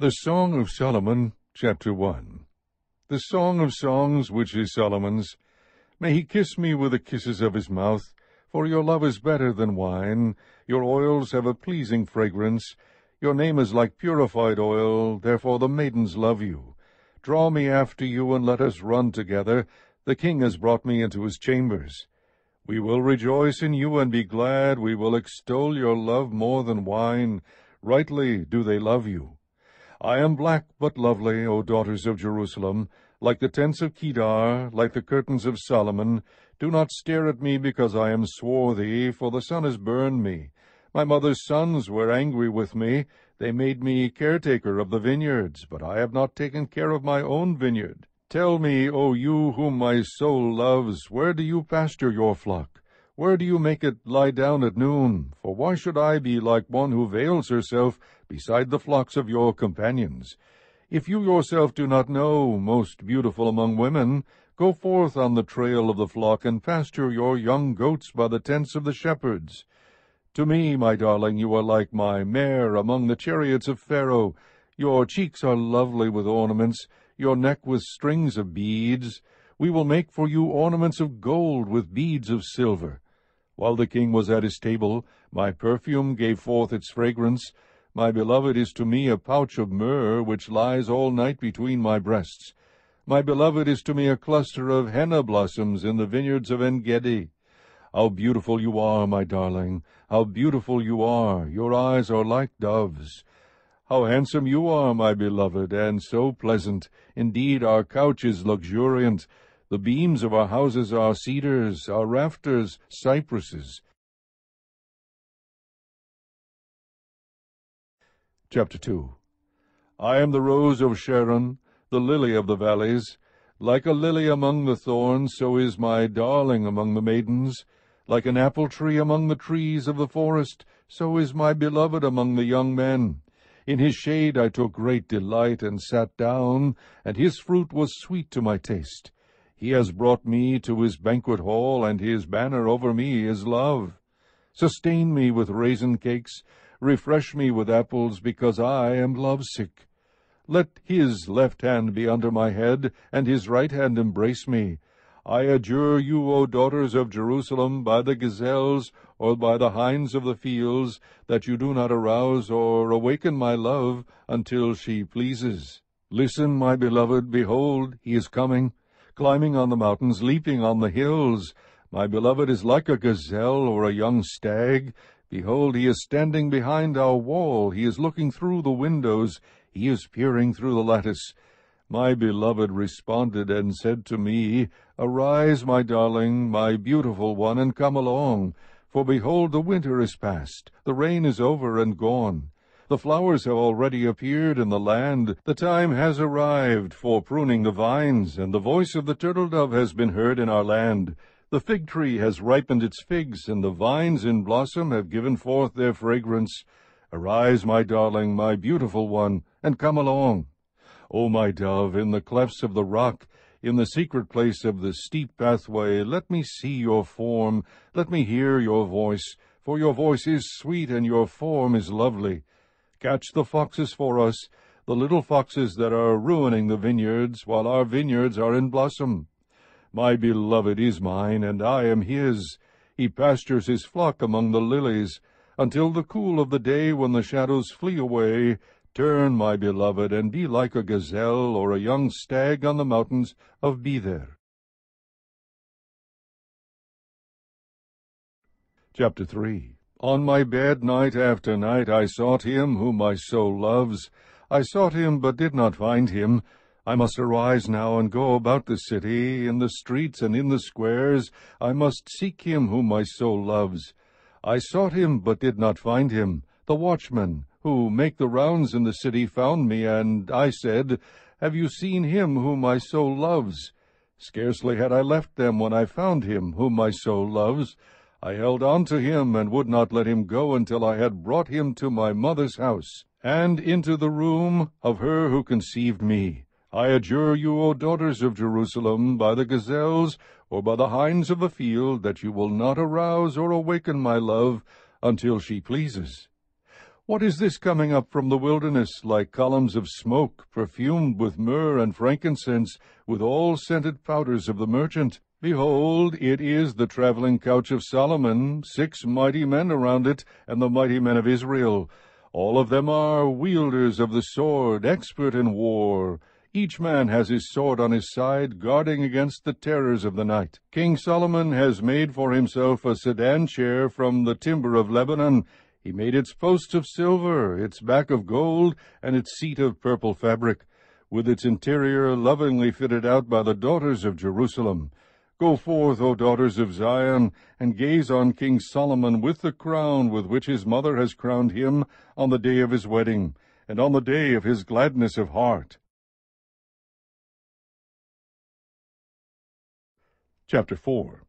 The Song of Solomon, Chapter 1. The Song of Songs, which is Solomon's. May he kiss me with the kisses of his mouth, for your love is better than wine. Your oils have a pleasing fragrance. Your name is like purified oil, therefore the maidens love you. Draw me after you, and let us run together. The king has brought me into his chambers. We will rejoice in you and be glad. We will extol your love more than wine. Rightly do they love you. I am black but lovely, O daughters of Jerusalem, like the tents of Kedar, like the curtains of Solomon. Do not stare at me because I am swarthy, for the sun has burned me. My mother's sons were angry with me. They made me caretaker of the vineyards, but I have not taken care of my own vineyard. Tell me, O you whom my soul loves, where do you pasture your flock? Where do you make it lie down at noon? For why should I be like one who veils herself beside the flocks of your companions? If you yourself do not know, most beautiful among women, go forth on the trail of the flock and pasture your young goats by the tents of the shepherds. To me, my darling, you are like my mare among the chariots of Pharaoh. Your cheeks are lovely with ornaments, your neck with strings of beads. We will make for you ornaments of gold with beads of silver. While the king was at his table, my perfume gave forth its fragrance. My beloved is to me a pouch of myrrh, which lies all night between my breasts. My beloved is to me a cluster of henna blossoms in the vineyards of En-gedi. How beautiful you are, my darling! How beautiful you are! Your eyes are like doves. How handsome you are, my beloved, and so pleasant! Indeed, our couch is luxuriant. The beams of our houses are cedars, our rafters cypresses. Chapter 2. I am the rose of Sharon, the lily of the valleys. Like a lily among the thorns, so is my darling among the maidens. Like an apple tree among the trees of the forest, so is my beloved among the young men. In his shade I took great delight and sat down, and his fruit was sweet to my taste. He has brought me to his banquet hall, and his banner over me is love. Sustain me with raisin cakes, refresh me with apples, because I am lovesick. Let his left hand be under my head, and his right hand embrace me. I adjure you, O daughters of Jerusalem, by the gazelles, or by the hinds of the fields, that you do not arouse or awaken my love until she pleases. Listen, my beloved, behold, he is coming, climbing on the mountains, leaping on the hills. My beloved is like a gazelle or a young stag. Behold, he is standing behind our wall. He is looking through the windows. He is peering through the lattice. My beloved responded and said to me, Arise, my darling, my beautiful one, and come along. For behold, the winter is past, the rain is over and gone. The flowers have already appeared in the land. The time has arrived for pruning the vines, and the voice of the turtle-dove has been heard in our land. The fig tree has ripened its figs, and the vines in blossom have given forth their fragrance. Arise, my darling, my beautiful one, and come along. O my dove, in the clefts of the rock, in the secret place of the steep pathway, let me see your form, let me hear your voice, for your voice is sweet and your form is lovely. Catch the foxes for us, the little foxes that are ruining the vineyards, while our vineyards are in blossom. My beloved is mine, and I am his. He pastures his flock among the lilies, until the cool of the day when the shadows flee away. Turn, my beloved, and be like a gazelle or a young stag on the mountains of Bether. Chapter 3. On my bed night after night I sought him whom my soul loves. I sought him, but did not find him. I must arise now and go about the city, in the streets and in the squares. I must seek him whom my soul loves. I sought him, but did not find him. The watchmen who make the rounds in the city found me, and I said, Have you seen him whom my soul loves? Scarcely had I left them when I found him whom my soul loves. I held on to him and would not let him go until I had brought him to my mother's house, and into the room of her who conceived me. I adjure you, O daughters of Jerusalem, by the gazelles or by the hinds of the field, that you will not arouse or awaken my love until she pleases. What is this coming up from the wilderness, like columns of smoke, perfumed with myrrh and frankincense, with all scented powders of the merchant? Behold, it is the traveling couch of Solomon, 6 mighty men around it, and the mighty men of Israel. All of them are wielders of the sword, expert in war. Each man has his sword on his side, guarding against the terrors of the night. King Solomon has made for himself a sedan chair from the timber of Lebanon. He made its posts of silver, its back of gold, and its seat of purple fabric, with its interior lovingly fitted out by the daughters of Jerusalem. Go forth, O daughters of Zion, and gaze on King Solomon with the crown with which his mother has crowned him on the day of his wedding, and on the day of his gladness of heart. Chapter 4.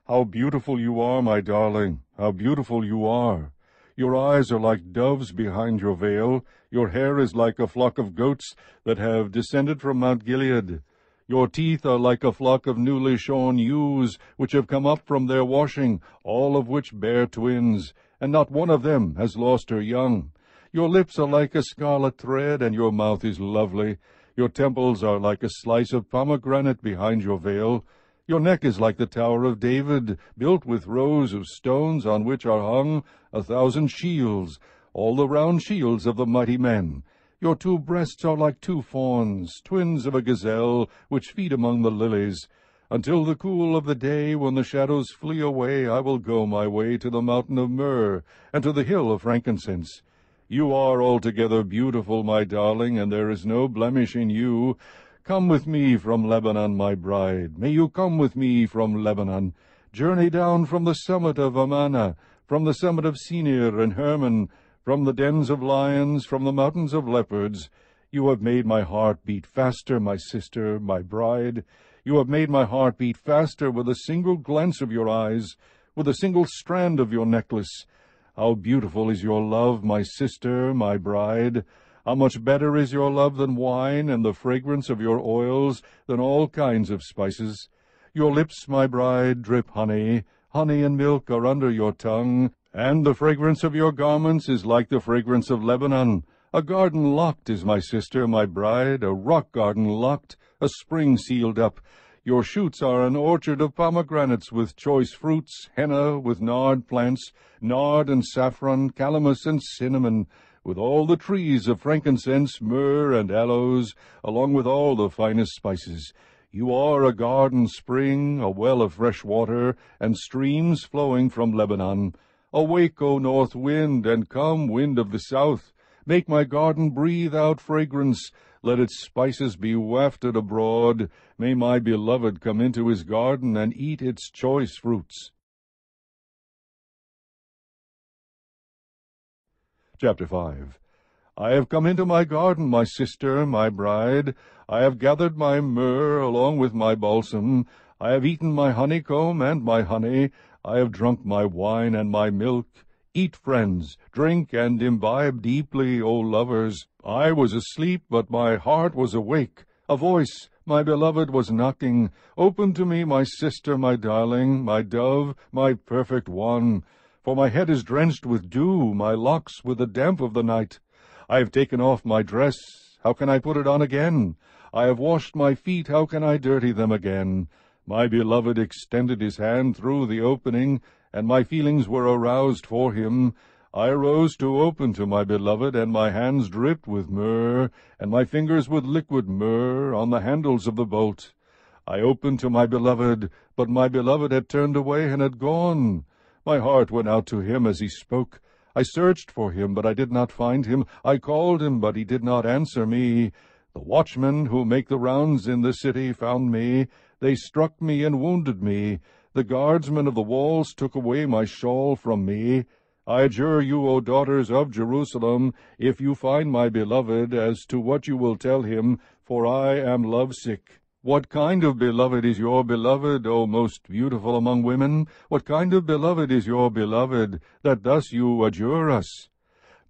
How beautiful you are, my darling, how beautiful you are! Your eyes are like doves behind your veil. Your hair is like a flock of goats that have descended from Mount Gilead. Your teeth are like a flock of newly shorn ewes, which have come up from their washing, all of which bear twins, and not one of them has lost her young. Your lips are like a scarlet thread, and your mouth is lovely. Your temples are like a slice of pomegranate behind your veil. Your neck is like the Tower of David, built with rows of stones on which are hung 1,000 shields, all the round shields of the mighty men. Your 2 breasts are like 2 fawns, twins of a gazelle, which feed among the lilies. Until the cool of the day, when the shadows flee away, I will go my way to the mountain of myrrh, and to the hill of frankincense. You are altogether beautiful, my darling, and there is no blemish in you. Come with me from Lebanon, my bride. May you come with me from Lebanon. Journey down from the summit of Amana, from the summit of Senir and Hermon, from the dens of lions, from the mountains of leopards. You have made my heart beat faster, my sister, my bride. You have made my heart beat faster with a single glance of your eyes, with a single strand of your necklace. How beautiful is your love, my sister, my bride! How much better is your love than wine, and the fragrance of your oils than all kinds of spices. Your lips, my bride, drip honey. Honey and milk are under your tongue, and the fragrance of your garments is like the fragrance of Lebanon. A garden locked is my sister, my bride, a rock garden locked, a spring sealed up. Your shoots are an orchard of pomegranates with choice fruits, henna with nard plants, nard and saffron, calamus and cinnamon, with all the trees of frankincense, myrrh, and aloes, along with all the finest spices. You are a garden spring, a well of fresh water, and streams flowing from Lebanon. Awake, O north wind, and come, wind of the south. Make my garden breathe out fragrance. Let its spices be wafted abroad. May my beloved come into his garden and eat its choice fruits. Chapter 5. I have come into my garden, my sister, my bride. I have gathered my myrrh along with my balsam. I have eaten my honeycomb and my honey. I have drunk my wine and my milk. Eat, friends, drink and imbibe deeply, O lovers. I was asleep, but my heart was awake. A voice, my beloved, was knocking. Open to me, my sister, my darling, my dove, my perfect one. For my head is drenched with dew, my locks with the damp of the night. I have taken off my dress, how can I put it on again? I have washed my feet, how can I dirty them again? My beloved extended his hand through the opening, and my feelings were aroused for him. I arose to open to my beloved, and my hands dripped with myrrh, and my fingers with liquid myrrh on the handles of the bolt. I opened to my beloved, but my beloved had turned away and had gone. My heart went out to him as he spoke. I searched for him, but I did not find him. I called him, but he did not answer me. The watchmen who make the rounds in the city found me. They struck me and wounded me. The guardsmen of the walls took away my shawl from me. I adjure you, O daughters of Jerusalem, if you find my beloved, as to what you will tell him, for I am lovesick. What kind of beloved is your beloved, O most beautiful among women? What kind of beloved is your beloved, that thus you adjure us?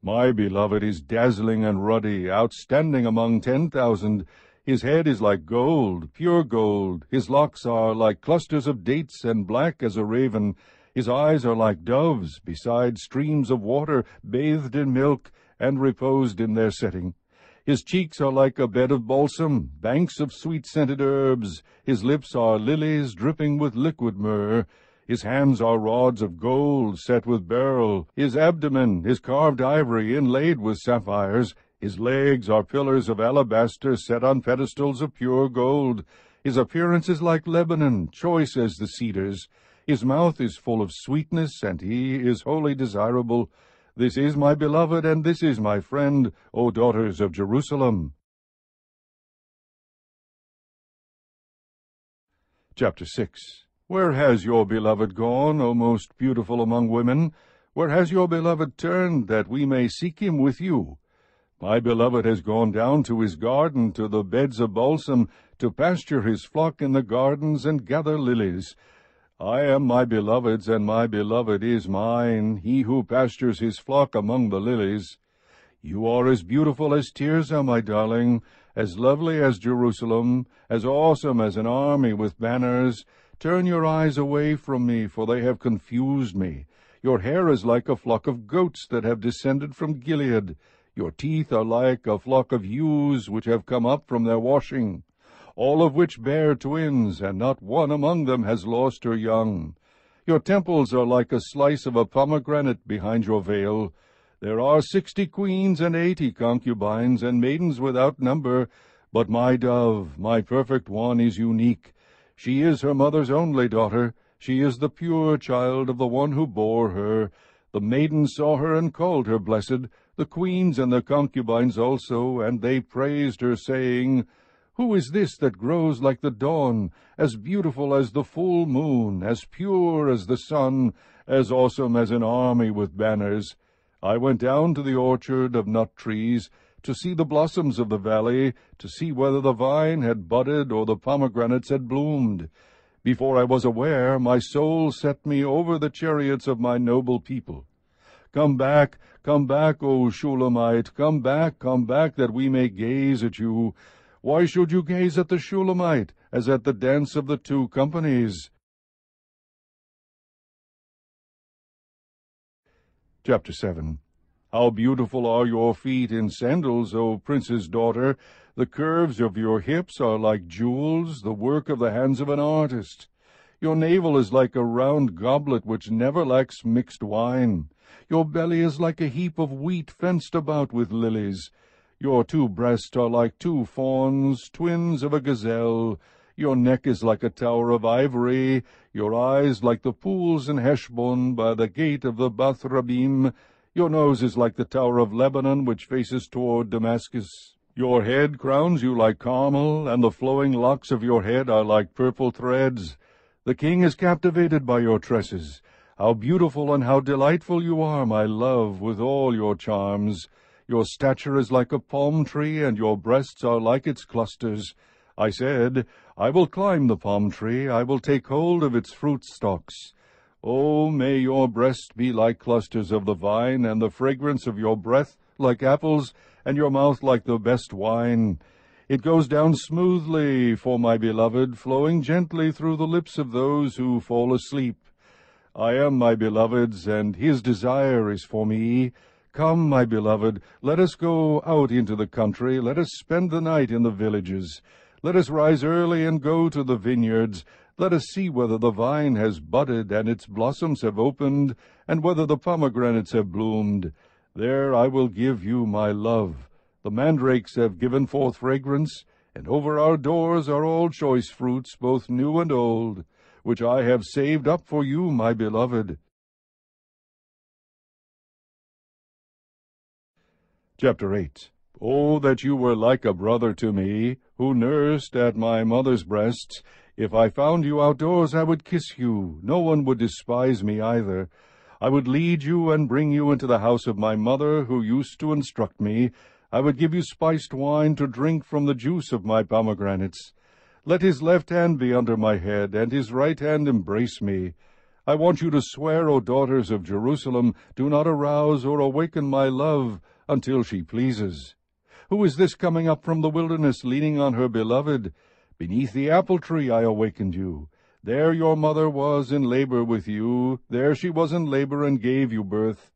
My beloved is dazzling and ruddy, outstanding among 10,000. His head is like gold, pure gold. His locks are like clusters of dates, and black as a raven. His eyes are like doves beside streams of water, bathed in milk, and reposed in their setting. His cheeks are like a bed of balsam, banks of sweet-scented herbs. His lips are lilies dripping with liquid myrrh. His hands are rods of gold set with beryl. His abdomen is carved ivory inlaid with sapphires. His legs are pillars of alabaster set on pedestals of pure gold. His appearance is like Lebanon, choice as the cedars. His mouth is full of sweetness, and he is wholly desirable. This is my beloved, and this is my friend, O daughters of Jerusalem. Chapter 6. Where has your beloved gone, O most beautiful among women? Where has your beloved turned, that we may seek him with you? My beloved has gone down to his garden, to the beds of balsam, to pasture his flock in the gardens and gather lilies. I am my beloved's, and my beloved is mine, he who pastures his flock among the lilies. You are as beautiful as Tirzah, my darling, as lovely as Jerusalem, as awesome as an army with banners. Turn your eyes away from me, for they have confused me. Your hair is like a flock of goats that have descended from Gilead. Your teeth are like a flock of ewes which have come up from their washing, all of which bear twins, and not one among them has lost her young. Your temples are like a slice of a pomegranate behind your veil. There are 60 queens and 80 concubines, and maidens without number, but my dove, my perfect one, is unique. She is her mother's only daughter. She is the pure child of the one who bore her. The maidens saw her and called her blessed, the queens and the concubines also, and they praised her, saying, Who is this that grows like the dawn, as beautiful as the full moon, as pure as the sun, as awesome as an army with banners? I went down to the orchard of nut trees, to see the blossoms of the valley, to see whether the vine had budded or the pomegranates had bloomed. Before I was aware, my soul set me over the chariots of my noble people. Come back, O Shulammite, come back, that we may gaze at you. Why should you gaze at the Shulammite, as at the dance of the two companies? Chapter 7. How beautiful are your feet in sandals, O prince's daughter! The curves of your hips are like jewels, the work of the hands of an artist. Your navel is like a round goblet which never lacks mixed wine. Your belly is like a heap of wheat fenced about with lilies. Your 2 breasts are like 2 fawns, twins of a gazelle. Your neck is like a tower of ivory, your eyes like the pools in Heshbon by the gate of the Bath-rabbim. Your nose is like the tower of Lebanon, which faces toward Damascus. Your head crowns you like Carmel, and the flowing locks of your head are like purple threads. The king is captivated by your tresses. How beautiful and how delightful you are, my love, with all your charms. Your stature is like a palm tree, and your breasts are like its clusters. I said, I will climb the palm tree, I will take hold of its fruit stalks. Oh, may your breasts be like clusters of the vine, and the fragrance of your breath like apples, and your mouth like the best wine. It goes down smoothly for my beloved, flowing gently through the lips of those who fall asleep. I am my beloved's, and his desire is for me. Come, my beloved, let us go out into the country, let us spend the night in the villages. Let us rise early and go to the vineyards. Let us see whether the vine has budded and its blossoms have opened, and whether the pomegranates have bloomed. There I will give you my love. The mandrakes have given forth fragrance, and over our doors are all choice fruits, both new and old, which I have saved up for you, my beloved. Chapter 8. Oh, that you were like a brother to me, who nursed at my mother's breasts. If I found you outdoors, I would kiss you. No one would despise me either. I would lead you and bring you into the house of my mother, who used to instruct me. I would give you spiced wine to drink from the juice of my pomegranates. Let his left hand be under my head, and his right hand embrace me. I want you to swear, O daughters of Jerusalem, do not arouse or awaken my love until she pleases. Who is this coming up from the wilderness, leaning on her beloved? Beneath the apple tree I awakened you. There your mother was in labor with you, there she was in labor and gave you birth.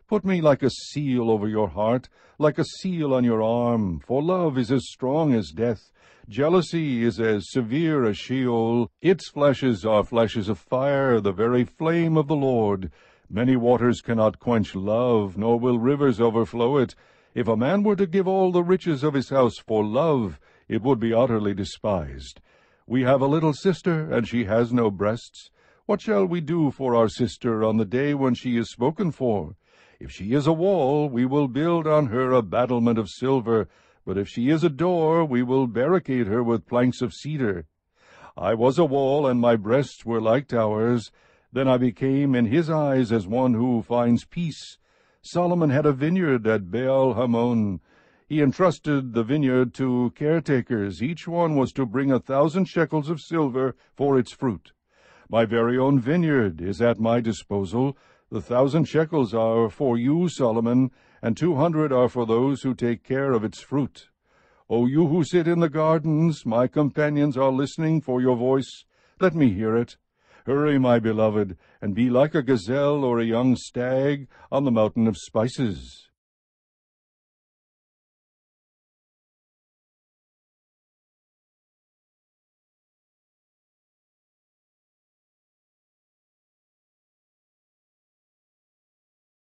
Put me like a seal over your heart, like a seal on your arm, for love is as strong as death. Jealousy is as severe as Sheol. Its flashes are flashes of fire, the very flame of the Lord. Many waters cannot quench love, nor will rivers overflow it. If a man were to give all the riches of his house for love, it would be utterly despised. We have a little sister, and she has no breasts. What shall we do for our sister on the day when she is spoken for? If she is a wall, we will build on her a battlement of silver, but if she is a door, we will barricade her with planks of cedar. I was a wall, and my breasts were like towers. Then I became in his eyes as one who finds peace. Solomon had a vineyard at Baal-Hamon. He entrusted the vineyard to caretakers. Each one was to bring 1,000 shekels of silver for its fruit. My very own vineyard is at my disposal. The 1,000 shekels are for you, Solomon, and 200 are for those who take care of its fruit. O you who sit in the gardens, my companions are listening for your voice. Let me hear it. Hurry, my beloved, and be like a gazelle or a young stag on the mountain of spices.